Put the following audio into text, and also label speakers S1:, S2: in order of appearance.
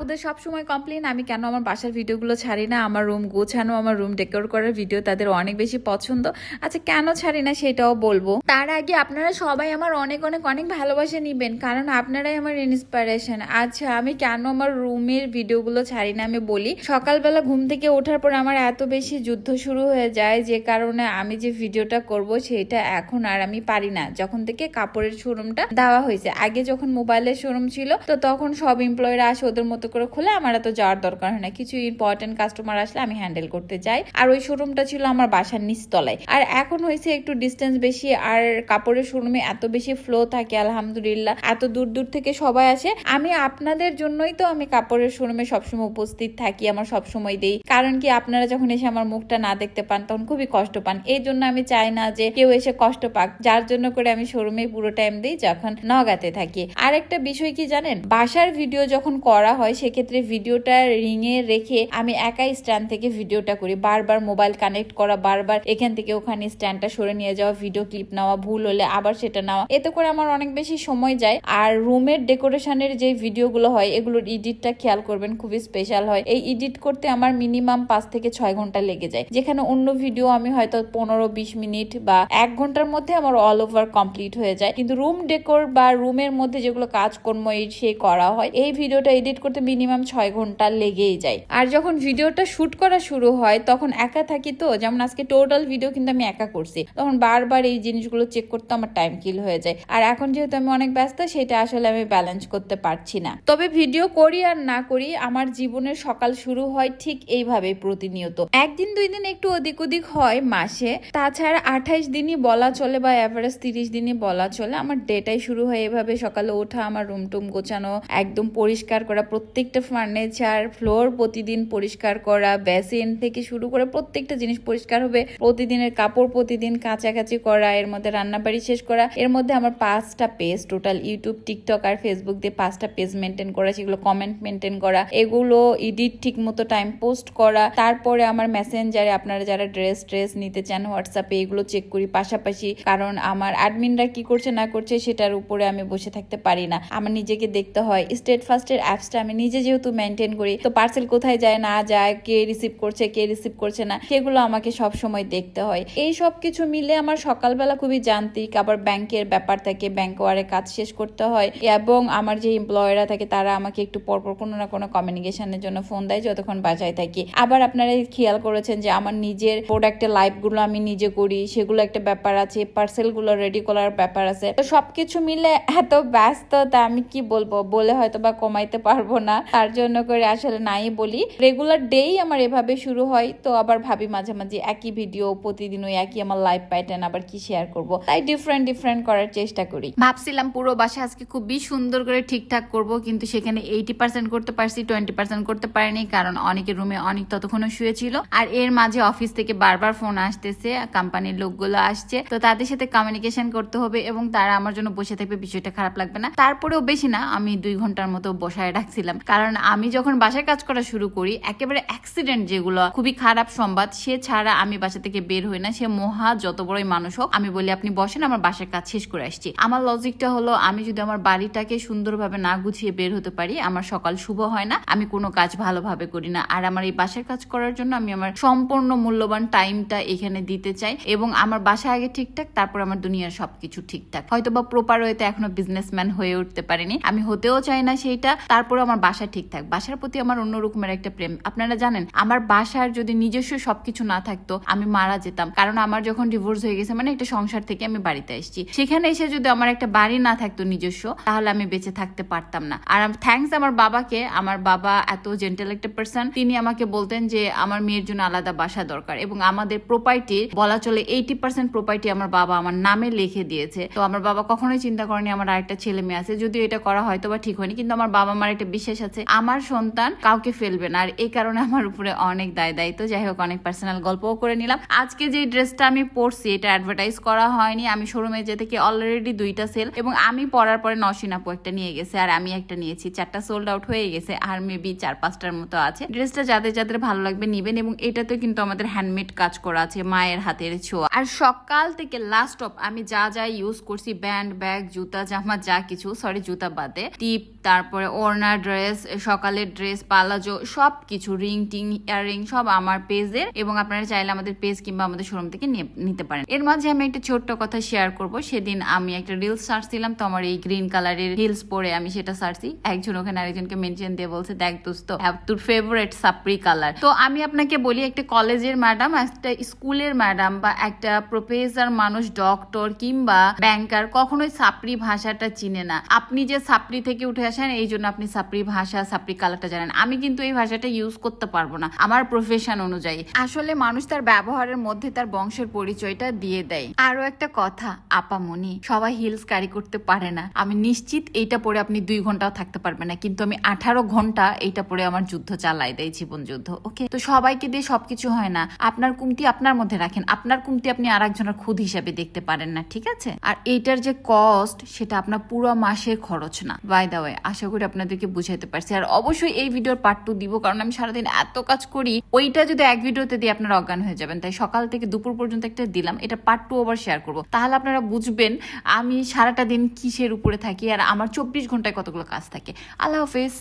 S1: আপুদের সবসময় কমপ্লেন আমি কেন আমার বাসার ভিডিওগুলো ছাড়ি না, আমার রুম গোছানো, আমার রুম ডেকোর করার ভিডিও তাদের অনেক বেশি পছন্দ। আচ্ছা কেন ছাড়ি না সেটাও বলবো। তার আগে আপনারা সবাই আমার অনেক অনেক অনেক ভালোবাসা নিবেন, কারণ আপনারাই আমার ইন্সপিরেশন। আচ্ছা আমি কেন আমার রুমের ভিডিওগুলো ছাড়ি না আমি বলি। সকালবেলা ঘুম থেকে ওঠার পর আমার এত বেশি যুদ্ধ শুরু হয়ে যায়, যে কারণে আমি যে ভিডিওটা করব সেটা এখন আর আমি পারি না। যখন থেকে কাপড়ের শোরুমটা দেওয়া হয়েছে, আগে যখন মোবাইলের শোরুম ছিল তো তখন সব এমপ্লয়িরা আসে ওদের মতো করে খুলে, আমার এত যাওয়ার দরকার হয় না। কিছু ইম্পর্টেন্ট কাস্টমার আসলে আমি হ্যান্ডেল করতে যাই, আর ওই শোরুমটা ছিল আমার বাসার নিচতলায়। আর এখন হয়েছে একটু ডিস্টেন্স বেশি, আর কাপড়ের শোরুমে এত বেশি ফ্লো থাকে আলহামদুলিল্লাহ, এত দূর দূর থেকে সবাই আসে। আমি আপনাদের জন্যই তো আমি কাপড়ের শোরুমে সবসময় উপস্থিত থাকি, আমার সবসময় দেই। কারণ কি আপনারা যখন এসে আমার মুখটা না দেখতে পান তখন খুবই কষ্ট পান, এই জন্য আমি চাই না যে কেউ এসে কষ্ট পাক, যার জন্য করে আমি শোরুমে পুরো টাইম দিই যখন নগাতে থাকি। আর একটা বিষয় কি জানেন, বাসার ভিডিও যখন করা হয় সেক্ষেত্রে ভিডিওটা রিঙে রেখে আমি একাই স্ট্যান্ড থেকে ভিডিওটা করি। বারবার মোবাইল কানেক্ট করা, বারবার এখান থেকে ওখানে স্ট্যান্ডটা সরে নিয়ে যাওয়া, ভিডিও ক্লিপ নেওয়া, ভুল হলে আবার সেটা নেওয়া, এতে করে আমার অনেক বেশি সময় যায়। আর রুমের ডেকোরেশনের যে ভিডিওগুলো হয় এগুলোর এডিটটা খেয়াল করবেন, খুবই স্পেশাল হয়। এই এডিট করতে আমার মিনিমাম 5 থেকে 6 ঘন্টা লেগে যায়, যেখানে অন্য ভিডিও আমি হয়তো 15-20 মিনিট বা 1 ঘন্টার মধ্যে আমার অল ওভার কমপ্লিট হয়ে যায়। কিন্তু রুম ডেকোর বা রুমের মধ্যে যেগুলো কাজকর্ম সে করা হয়, এই ভিডিওটা এডিট করতে মিনিমাম 6 ঘন্টা লেগেই যায়। আর যখন ভিডিওটা শুট করা শুরু হয় তখন একা থাকি, তো যেমন আজকে টোটাল ভিডিও কিন্তু আমি একা করছি, তখন বারবার এই জিনিসগুলো চেক করতে আমার টাইম কিল হয়ে যায়। আর এখন যেহেতু আমি অনেক ব্যস্ত, সেটা আসলে আমি ব্যালেন্স করতে পারছি না। তবে ভিডিও করি আর না করি, আমার জীবনের সকাল শুরু হয় ঠিক এইভাবে প্রতিনিয়ত। একদিন 2 দিন একটু ওদিক ওদিক হয় মাসে, তাছাড়া 28 দিনই বলা চলে বা এভারেজ 30 দিনই বলা চলে আমার ডেটাই শুরু হয় এভাবে। সকালে ওঠা, আমার রুম টুম গোছানো, একদম পরিষ্কার করা, প্রত্যেকটা ফার্নিচার ফ্লোর প্রতিদিন পরিষ্কার করা, বেসিন থেকে শুরু করে প্রত্যেকটা জিনিস পরিষ্কার হবে, প্রতিদিনের কাপড় প্রতিদিন কাচাকাচি করা, এর মধ্যে রান্নাবাড়ি শেষ করা, এর মধ্যে আমার 5টা পেজ টোটাল, ইউটিউব, টিকটক আর ফেসবুক দিয়ে 5টা পেজ মেনটেন করা, সেগুলো কমেন্ট মেনটেন করা, এগুলো এডিট ঠিক মতো টাইম পোস্ট করা, তারপরে আমার মেসেঞ্জারে আপনারা যারা ড্রেস নিতে চান হোয়াটসঅ্যাপে এগুলো চেক করি পাশাপাশি। কারণ আমার অ্যাডমিনরা কি করছে না করছে সেটার উপরে আমি বসে থাকতে পারি না, আমার নিজেকে দেখতে হয়। স্টেট ফার্স্টের অ্যাপসটা আমি নিজে যেহেতু মেনটেন করি, তো পার্সেল কোথায় যায় না যায়, কে রিসিভ করছে কে রিসিভ করছে না, সেগুলো আমাকে সব সময় দেখতে হয়। এই সব কিছু মিলে আমার সকালবেলা খুবই যান্ত্রিক। আবার ব্যাংকের ব্যাপার থাকে, ব্যাংক ওয়ারে কাজ শেষ করতে হয়, এবং আমার যে এমপ্লয়াররা থাকে তারা আমাকে একটু পরপর কোনো না কোনো কমিউনিকেশনের জন্য ফোন দেয় যতক্ষণ বাসায় থাকি। আবার আপনারা খেয়াল করেছেন যে আমার নিজের প্রোডাক্টের লাইভগুলো আমি নিজে করি, সেগুলো একটা ব্যাপার আছে, পার্সেলগুলো রেডি করার ব্যাপার আছে। তো সবকিছু মিলে এত ব্যস্ত, তা আমি কি বলবো, বলে হয়তো বা কমাইতে পারবো না, তার জন্য করে আসলে নাই বলি। রেগুলার ডেই আমার এভাবে শুরু হয়, তো আবার ভাবি মাঝে মাঝে একই ভিডিও প্রতিদিন ওই একই আমার লাইভ প্যাটার্ন আবার কি শেয়ার করব, তাই ডিফারেন্ট করার চেষ্টা করি। ভাবছিলাম পুরো বাসা আজকে খুবই সুন্দর করে ঠিকঠাক করব, কিন্তু সেখানে 80% করতে পারছি, 20% করতে পারিনি, কারণ অনেকের রুমে অনেক ততক্ষণও শুয়েছিল। আর এর মাঝে অফিস থেকে বারবার ফোন আসতেছে, কোম্পানির লোকগুলো আসছে, তো তাদের সাথে কমিউনিকেশন করতে হবে এবং তারা আমার জন্য বসে থাকবে, বিষয়টা খারাপ লাগবে না। তারপরেও বেশি না, আমি 2 ঘন্টার মতো বসায় রাখছিলাম, কারণ আমি যখন বাসায় কাজ করা শুরু করি একেবারে অ্যাক্সিডেন্ট যেগুলো খুবই খারাপ সংবাদ, সে ছাড়া আমি বাসা থেকে বের হই না। সে মহা যত বড়ই মানুষ হোক, আমি বলি আপনি বসেন, আমার বাসার কাজ শেষ করে আসছি। আমার লজিকটা হলো, আমি যদি আমার বাড়িটাকে সুন্দরভাবে না গুছিয়ে বের হতে পারি, আমার সকাল শুভ হয় না, আমি কোনো কাজ ভালোভাবে করি না। আর আমার এই বাসার কাজ করার জন্য আমি আমার সম্পূর্ণ মূল্যবান টাইমটা এখানে দিতে চাই, এবং আমার বাসা আগে ঠিকঠাক, তারপর আমার দুনিয়ার সবকিছু ঠিকঠাক। হয়তো বা প্রপার ওয়েতে এখনো বিজনেসম্যান হয়ে উঠতে পারিনি, আমি হতেও চাই না সেইটা, তারপরে আমার বাসা ঠিকঠাক। বাসার প্রতি আমার অন্য রকমের একটা প্রেম। আপনারা জানেন আমার বাসার যদি নিজস্ব সবকিছু না থাকতো আমি মারা যেতাম, কারণ আমার যখন ডিভোর্স হয়ে গেছে, মানে একটা সংসার থেকে আমি বাড়িতে আসছি, সেখানে এসে যদি আমার একটা বাড়ি না থাকতো নিজস্ব, তাহলে আমি বেঁচে থাকতে পারতাম না। আর থ্যাঙ্কস আমার বাবাকে, আমার বাবা এত জেন্টেল একটা পার্সন, তিনি আমাকে বলতেন যে আমার মেয়ের জন্য আলাদা বাসা দরকার, এবং আমাদের প্রপার্টি বলা চলে 80% প্রপার্টি আমার বাবা আমার নামে লিখে দিয়েছে। তো আমার বাবা কখনোই চিন্তা করেনি আমার আরেকটা ছেলে মেয়ে আছে, যদিও এটা করা হয়তো বা ঠিক হয়নি, কিন্তু আমার বাবা মার একটা বিশ্বাস আছে আমার সন্তান কাউকে ফেলবে না, আর এই কারণে আমার উপরে অনেক দায়িত্ব। যাই হোক, অনেক পার্সোনাল গল্পও করে নিলাম। আজকে যে ড্রেসটা আমি পরছি এটা অ্যাডভার্টাইজ করা হয়নি, আমি শোরুমে যেতে কি অলরেডি 2টা সেল, এবং আমি পরার পরে নসিন আপু একটা নিয়ে গেছে আর আমি একটা নিয়েছি, 4টা সোল্ড আউট হয়ে গেছে, আর মেবি 4-5টার মতো আছে। ড্রেসটা যাদের যাদের ভালো লাগবে নিবেন, এবং এটাতে কিন্তু আমাদের হ্যান্ডমেড কাজ করা আছে, মায়ের হাতের ছোঁয়া। আর সকাল থেকে লাস্ট অফ আমি যা যা ইউজ করছি, ব্যান্ড, ব্যাগ, জুতা, জামা, যা কিছু, সরি জুতা বাদে, টিপ, তারপরে ওড়না, ড্রেস, ড্রেস, সকালের ড্রেস, পালাজো সবকিছু, রিং টিং, ইয়াররিং সব আমার পেজের, এবং আপনারা চাইলে আমাদের পেজ কিংবা আমাদের শোরুম থেকে নিতে পারেন। এর মাঝে আমি একটা ছোট্ট কথা শেয়ার করব। সেদিন আমি একটা রিলস সার্চ দিলাম, তো আমার এই গ্রিন কালারের হিলস পরে আমি সেটা সার্চি, একজন ওখানে আরেকজনকে মেনশন দিয়ে বলছে, দেখ দোস্ত তোর ফেভারিট সাপরি কালার। তো আমি আপনাকে বলি, একটা কলেজের ম্যাডাম, একটা স্কুলের ম্যাডাম বা একটা প্রফেসর মানুষ, ডক্টর কিংবা ব্যাংকার কখনোই সাপরি ভাষাটা চিনে না। আপনি যে সাপরি থেকে উঠে আসেন, এই জন্য আপনি সাপরি ভাষা, সাপরি কালারটা জানেন। আমি কিন্তু এই ভাষাটা ইউজ করতে পারবো না আমার প্রফেশন অনুযায়ী। আসলে মানুষ তার ব্যবহারের মধ্যে তার বংশের পরিচয়টা দিয়ে দেয়। আরো একটা কথা, আপামনি, সবাই হিলস ক্যারি করতে পারে না। আমি নিশ্চিত এইটা পরে আপনি 2 ঘন্টাও থাকতে পারবেন না, কিন্তু আমি 18 ঘন্টা এইটা পরে আমার যুদ্ধ চালাই দেয়, জীবন যুদ্ধ। ওকে, তো সবাইকে দিয়ে সবকিছু হয় না। আপনার কুমতি আপনার মধ্যে রাখেন, আপনার কুমতি আপনি আরেকজনের খুদ হিসাবে দেখতে পারেন না, ঠিক আছে? আর এইটার যে কস্ট, সেটা আপনার পুরো মাসের খরচ না। বাই দা ওয়ে, আশা করি আপনাদেরকে বুঝাইতে পারছি। আর অবশ্যই এই ভিডিওর পার্ট 2 দিব, কারণ আমি সারাদিন এত কাজ করি, ওইটা যদি এক ভিডিওতে দিয়ে আপনারা অজ্ঞান হয়ে যাবেন। তাই সকাল থেকে দুপুর পর্যন্ত একটা দিলাম, এটা পার্ট 2 আবার শেয়ার করবো, তাহলে আপনারা বুঝবেন আমি সারাটা দিন কিসের উপরে থাকি আর আমার 24 ঘন্টায় কতগুলো কাজ থাকে। আল্লাহ হাফেজ।